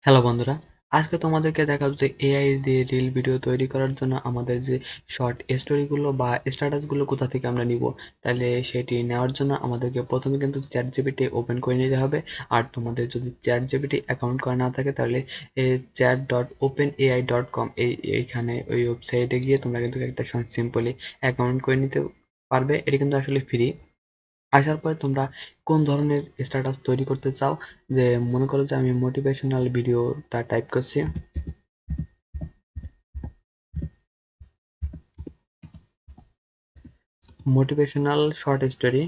Hello বন্ধুরা, আজকে তোমাদেরকে দেখাবো যে এআই দিয়ে রিল ভিডিও তৈরি করার জন্য আমাদের যে শর্ট স্টোরিগুলো বা স্ট্যাটাসগুলো কোথা থেকে আমরা নিব। তাহলে সেটি নেওয়ার জন্য আমাদেরকে প্রথমে কিন্তু চ্যাটজিপিটি ওপেন করে নিতে হবে। আর তোমাদের যদি চ্যাটজিপিটি অ্যাকাউন্ট করা না থাকে তাহলে chat.openai.com এইখানে ওই ওয়েবসাইটে গিয়ে তোমরা কিন্তু একটা সিম্পলি অ্যাকাউন্ট করে নিতে পারবে। এটা কিন্তু আসলে ফ্রি। আসার পরে তোমরা কোন ধরনের স্ট্যাটাস তৈরি করতে চাও, যে মনে করো যে আমি মোটিভেশনাল ভিডিওটা টাইপ করছি, motivational short story.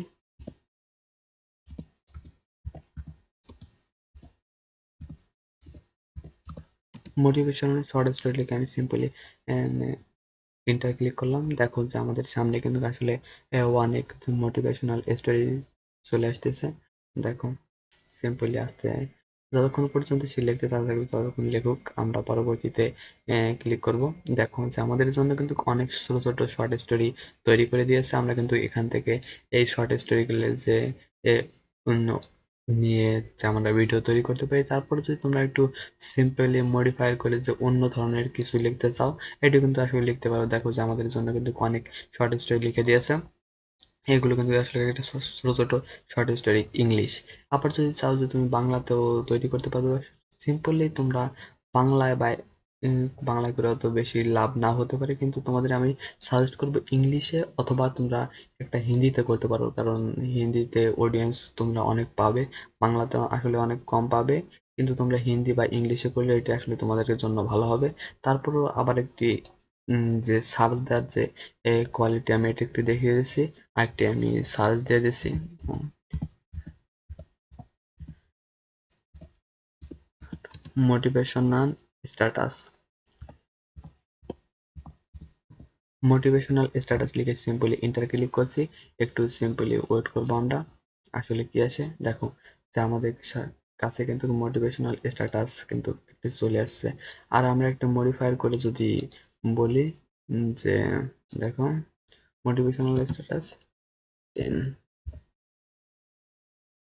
Motivational short story লিখে আমি সিম্পলি ইন্টার ক্লিক করলাম। দেখো যে আমাদের সামনে কিন্তু আসলে অনেক মোটিভেশনাল স্টোরি চলে আসতেছে। দেখো সিম্পলি আসতে যতক্ষণ পর্যন্ত সে লিখতে থাকবে ততক্ষণ লেখুক, আমরা পরবর্তীতে ক্লিক করব। দেখো যে আমাদের জন্য কিন্তু অনেক ছোট ছোট শর্ট স্টোরি তৈরি করে দিয়েছে। আমরা কিন্তু এখান থেকে এই শর্ট স্টোরিগুলো যে এ, অন্য নিয়ে যে আমরা ভিডিও তৈরি করতে পারি। তারপরে যদি তোমরা একটু সিম্পলি মডিফাই করে যে অন্য ধরনের কিছু লিখতে চাও, এটি কিন্তু আসলে লিখতে পারো। দেখো যে আমাদের জন্য কিন্তু অনেক শর্ট স্টোরি লিখে দিয়েছে। এগুলো কিন্তু আসলে একটা ছোট ছোট শর্ট স্টোরি ইংলিশ। আবার যদি চাও যে তুমি বাংলাতেও তৈরি করতে পারবে, সিম্পলি তোমরা বাংলায় বা বাংলায় করে অত বেশি লাভ না হতে পারে, কিন্তু তোমাদের আমি সাজেস্ট করবো ইংলিশে, অথবা তোমরা একটা হিন্দিতে করতে পারো, কারণ হিন্দিতে অডিয়েন্স তোমরা অনেক পাবে, বাংলাতে আসলে অনেক কম পাবে। কিন্তু তোমরা হিন্দি বা ইংলিশে করলে এটা আসলে তোমাদের জন্য ভালো হবে। তারপরেও আবার একটি যে সার্চ দেওয়ার যে কোয়ালিটি আমি এটা একটু দেখিয়ে দিচ্ছি। আরেকটি আমি সার্চ দিয়ে দিচ্ছি, মোটিভেশনাল স্ট্যাটাস। মোটিভেশনাল স্ট্যাটাস লিখে সিম্পলি এন্টার ক্লিক করছি। একটু সিম্পলি ওয়েট করবো আমরা, আসলে কি আসে দেখো যে আমাদের কাছে কিন্তু মোটিভেশনাল স্ট্যাটাস কিন্তু একটি চলে আসছে। আর আমরা একটা মডিফায়ার করে যদি বলি যে দেখো মোটিভেশনাল স্ট্যাটাস 10,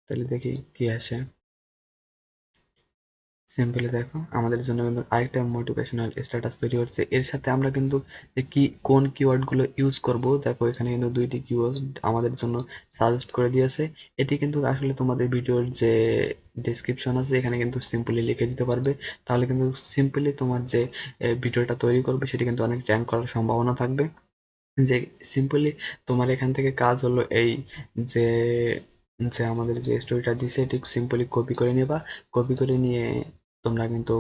তাহলে দেখি কি আসে। সিম্পলি দেখো আমাদের জন্য কিন্তু আরেকটা মোটিভেশনাল স্ট্যাটাস তৈরি হচ্ছে। এর সাথে আমরা কিন্তু যে কি কোন কিওয়ার্ড গুলো ইউজ করব, দেখো এখানে কিন্তু দুইটি কিওয়ার্ড আমাদের জন্য সাজেস্ট করে দিয়েছে। এটি কিন্তু আসলে তোমাদের ভিডিওর যে ডেসক্রিপশন আছে এখানে কিন্তু সিম্পলি লিখে দিতে পারবে। তাহলে কিন্তু সিম্পলি তোমার যে ভিডিওটা তৈরি করবে সেটি কিন্তু অনেক র্যাঙ্ক করার সম্ভাবনা থাকবে। যে সিম্পলি তোমার এখান থেকে কাজ হলো এই, যে যে আমাদের যে স্টোরিটা দিছে এটি সিম্পলি কপি করে নেবা। কপি করে নিয়ে তোমরা কিন্তু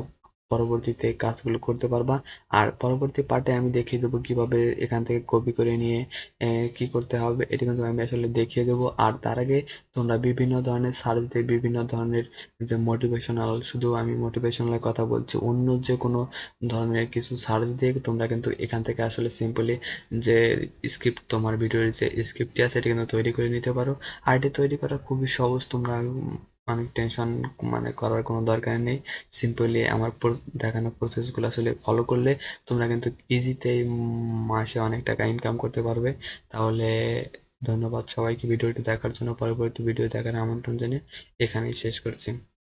পরবর্তীতে কাজগুলো করতে পারবা। আর পরবর্তী পার্টে আমি দেখিয়ে দেবো কিভাবে এখান থেকে কপি করে নিয়ে কি করতে হবে, এটা কিন্তু আমি আসলে দেখিয়ে দেবো। আর তার আগে তোমরা বিভিন্ন ধরনের সার্চ দিয়ে বিভিন্ন ধরনের যে মোটিভেশনাল, শুধু আমি মোটিভেশনাল কথা বলছি, অন্য যে কোনো ধরনের কিছু সার্চ দিয়ে তোমরা কিন্তু এখান থেকে আসলে সিম্পলি যে স্ক্রিপ্ট, তোমার ভিডিওর যে স্ক্রিপ্টটি আছে এটা কিন্তু তৈরি করে নিতে পারো। আর এটি তৈরি করা খুবই সহজ, তোমরা অনেক টেনশন করার কোনো দরকার নেই। সিম্পলি আমার দেখানো প্রসেসগুলো আসলে ফলো করলে তোমরা কিন্তু ইজিতেই মাসে অনেক টাকা ইনকাম করতে পারবে। তাহলে ধন্যবাদ সবাইকে ভিডিওটি দেখার জন্য। পরবর্তী ভিডিও দেখার আমন্ত্রণ জানিয়ে এখানেই শেষ করছি।